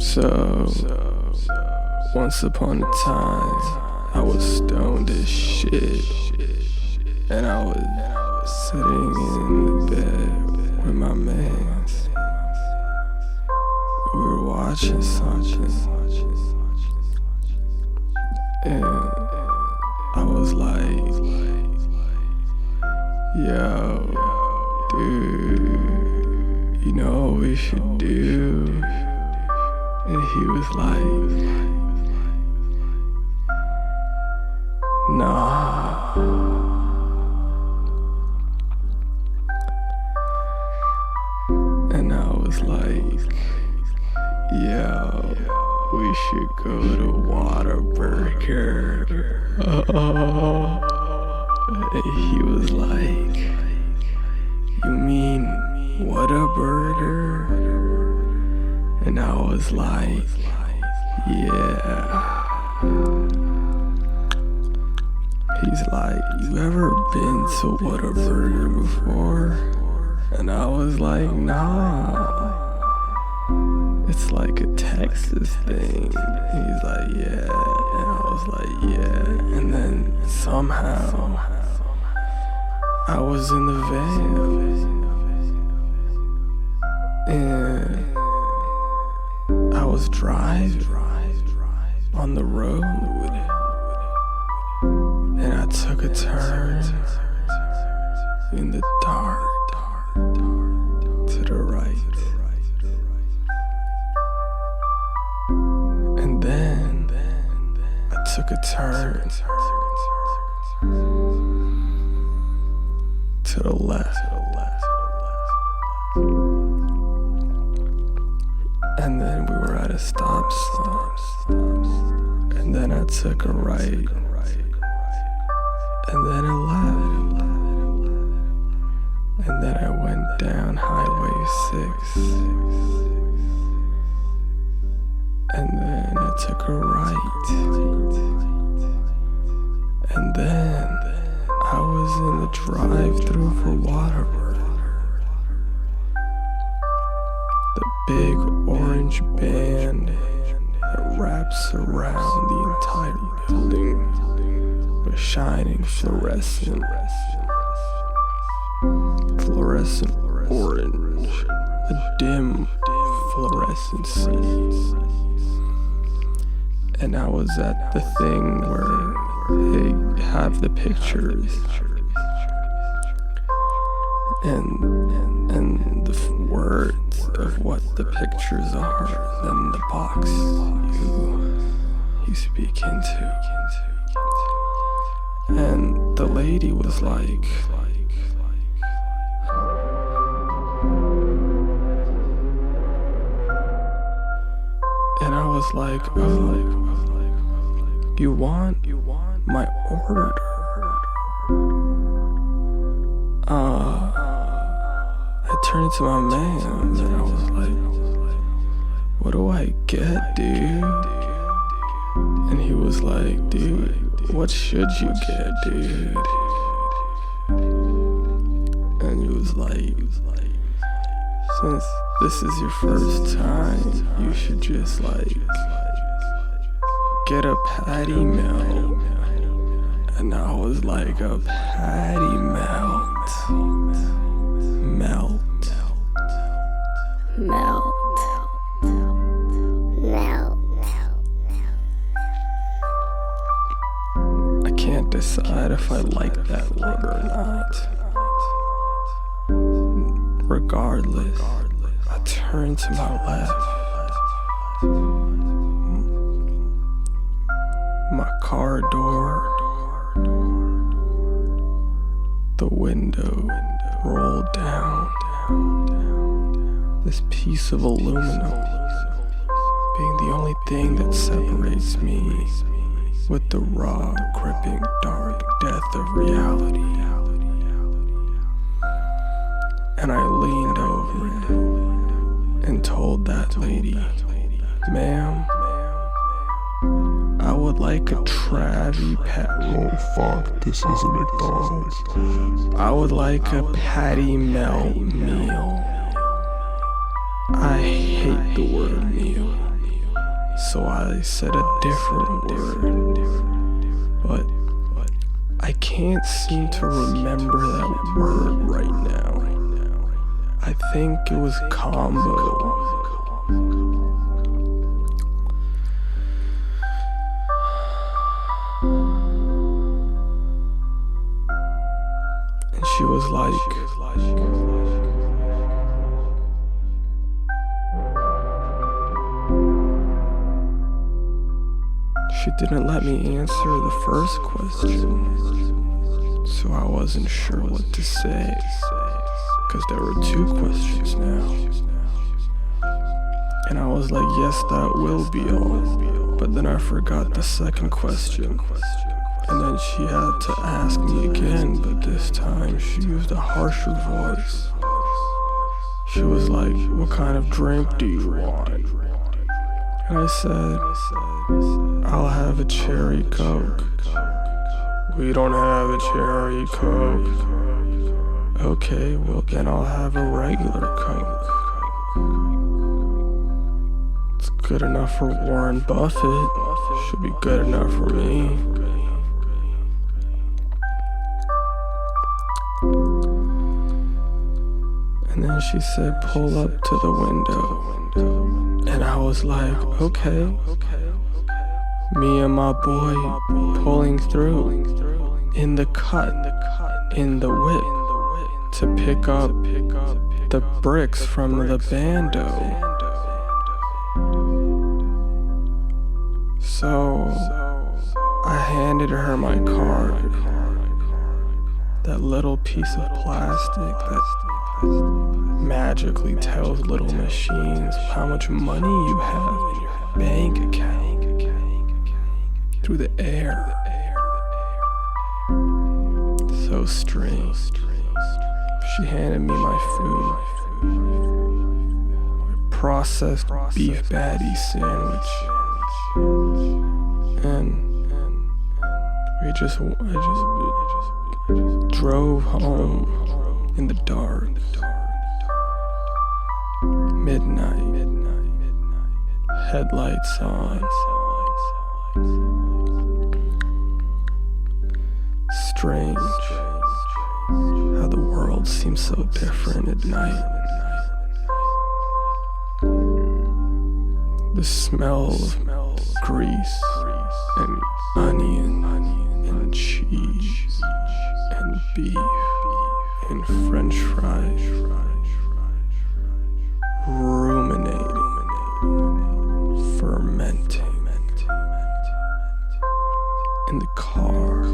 So, once upon a time, I was stoned as shit, and I was sitting in the bed with my mans. We were watching something, and I was like, yo, dude, you know what we should do? And he was like, nah. And I was like, yo, we should go to Whataburger. And he was like, you mean Whataburger? And I was like, yeah. He's like, you ever been to Whataburger before? And I was like, nah. It's like a Texas thing. He's like, yeah. And I was like, yeah. And then somehow I was in the van, and I was driving on the road, and I took a turn in the dark to the right. And then I took a turn to the left. And then we were at a stop sign. And then I took a right. And then a left. And then I went down Highway 6. And then I took a right. And then I was in the drive-thru for Whataburger. The big orange band that wraps around the entire building with shining fluorescent orange, a dim fluorescency. And I was at the thing where they have the pictures and the words of what the pictures are, then the box you speak into. And the lady was like, and I was like, oh, you want my order? I turned to my man and I was like, what do I get, dude? And he was like, dude, what should you get, dude? And he was like, since this is your first time, you should just like get a patty melt. And I was like, a patty melt. I can't decide if I like that word or not. Regardless, I turned to my left. My car door, the window rolled down. This piece of aluminum being the only thing that separates me with the raw, gripping, dark death of reality. And I leaned over it and told that lady, ma'am, I would like a TRACKLIST patty. Oh fuck, this is a McDonald's. I would like a patty melt meal. I hate the word meal. so I said a different word. But I can't seem to remember that word right now. I think it was combo. And she was like, she didn't let me answer the first question, so I wasn't sure what to say, because there were 2 questions now. And I was like, yes, that will be all. But then I forgot the second question. And then she had to ask me again, but this time she used a harsher voice. She was like, what kind of drink do you want? And I said, I'll have a cherry Coke. We don't have a cherry Coke. Okay, well then I'll have a regular Coke. It's good enough for Warren Buffett. Should be good enough for me. And then she said, pull up to the window. And I was like, okay. Me and my boy pulling through in the cut, in the whip, to pick up the bricks from the bando. So I handed her my card, that little piece of plastic that magically tells little machines how much money you have in your bank account through the air. So strange. She handed me my food, my processed beef patty sandwich, and I just drove home in the dark. Midnight, headlights on. Strange how the world seems so different at night. The smell of grease and onion and cheese and beef and French fries, ruminating, fermenting in the car.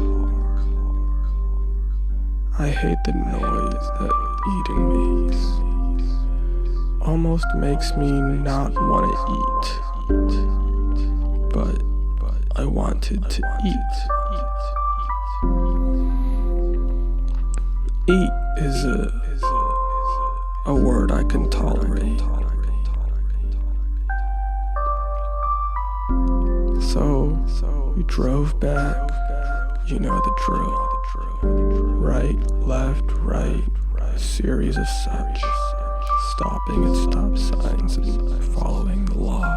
I hate the noise that eating makes. Almost makes me not want to eat, but I wanted to eat. Eat is a word I can tolerate. So we drove back, you know the drill. Right, left, right, a series of such, stopping at stop signs and following the law.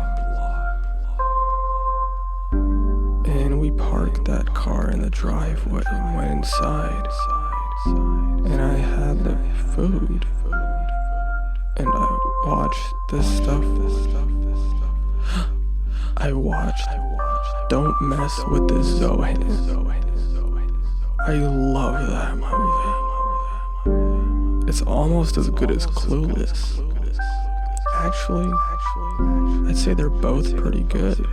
And we parked that car in the driveway and went inside. And I had the food, and I watched this stuff. I watched Don't Mess with the Zohan. I love that movie. It's almost as good as Clueless. Actually, I'd say they're both pretty good.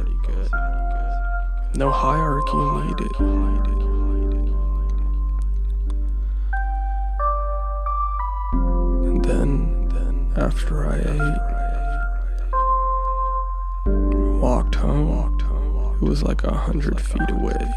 No hierarchy needed. And then after I ate, walked home. It was like 100 feet away.